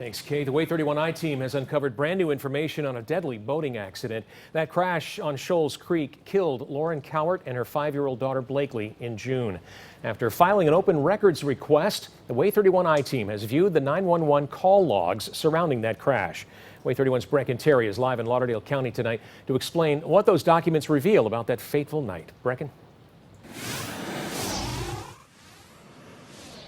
Thanks, Kate. The Way 31I team has uncovered brand new information on a deadly boating accident. That crash on Shoals Creek killed Lauren Cowart and her 5-year-old daughter Blakely in June. After filing an open records request, the Way 31I team has viewed the 911 call logs surrounding that crash. Way 31's Breken Terry is live in Lauderdale County tonight to explain what those documents reveal about that fateful night. Breken?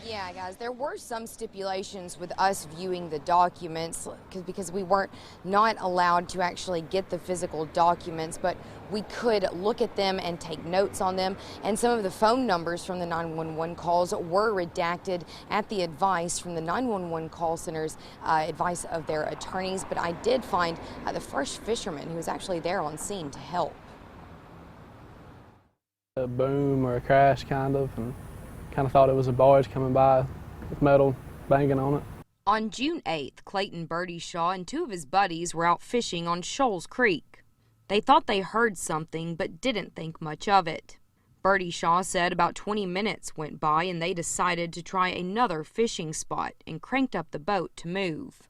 Yeah, guys, there were some stipulations with us viewing the documents because we weren't not allowed to actually get the physical documents, but we could look at them and take notes on them. And some of the phone numbers from the 911 calls were redacted at the advice from the 911 call center's advice of their attorneys. But I did find the first fisherman who was actually there on scene to help. A boom or a crash, kind of thought it was a barge coming by with metal banging on it. On June 8th, Clayton Birdie Shaw and two of his buddies were out fishing on Shoals Creek. They thought they heard something but didn't think much of it. Birdie Shaw said about 20 minutes went by and they decided to try another fishing spot and cranked up the boat to move.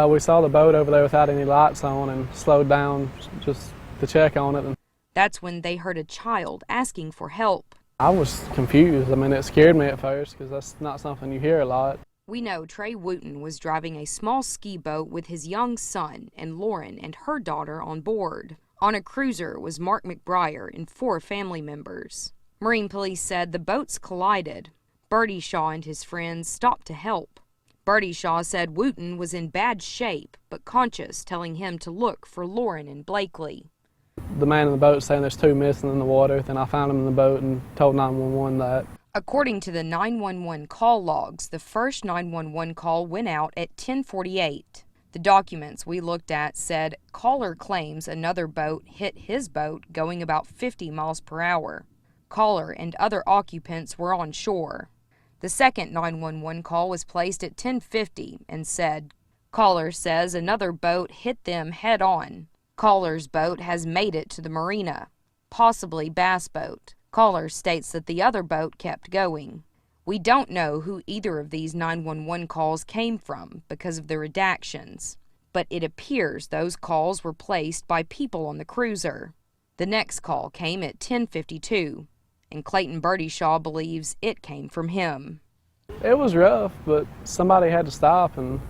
We saw the boat over there without any lights on and slowed down just to check on it. That's when they heard a child asking for help. I was confused. I mean, it scared me at first because that's not something you hear a lot. We know Trey Wooten was driving a small ski boat with his young son and Lauren and her daughter on board. On a cruiser was Mark McBriar and 4 family members. Marine police said the boats collided. Birdie Shaw and his friends stopped to help. Birdie Shaw said Wooten was in bad shape but conscious, telling him to look for Lauren and Blakely. The man in the boat saying there's 2 missing in the water. Then I found them in the boat and told 911 that. According to the 911 call logs, the first 911 call went out at 10:48. The documents we looked at said caller claims another boat hit his boat going about 50 miles per hour. Caller and other occupants were on shore. The second 911 call was placed at 10:50 and said, caller says another boat hit them head on. Caller's boat has made it to the marina, possibly bass boat. Caller states that the other boat kept going. We don't know who either of these 911 calls came from because of the redactions, but it appears those calls were placed by people on the cruiser. The next call came at 10:52, and Clayton Birdie Shaw believes it came from him. It was rough, but somebody had to stop, and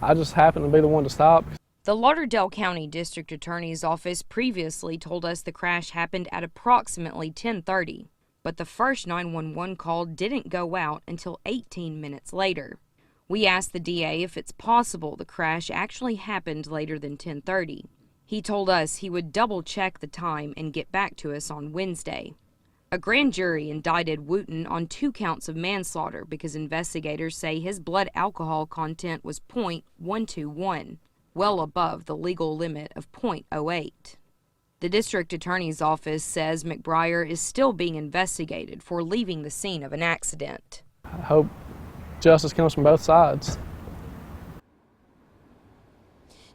I just happened to be the one to stop. The Lauderdale County District Attorney's Office previously told us the crash happened at approximately 10:30, but the first 911 call didn't go out until 18 minutes later. We asked the DA if it's possible the crash actually happened later than 10:30. He told us he would double-check the time and get back to us on Wednesday. A grand jury indicted Wooten on 2 counts of manslaughter because investigators say his blood alcohol content was .121. Well above the legal limit of .08. The district attorney's office says McBriar is still being investigated for leaving the scene of an accident. I hope justice comes from both sides.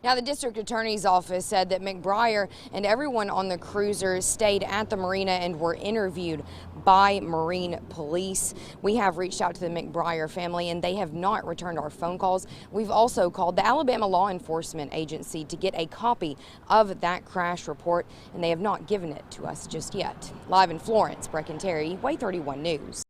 Now, the district attorney's office said that McBriar and everyone on the cruiser stayed at the marina and were interviewed by Marine police. We have reached out to the McBriar family and they have not returned our phone calls. We've also called the Alabama Law Enforcement Agency to get a copy of that crash report, and they have not given it to us just yet. Live in Florence, Breken Terry, Way 31 News.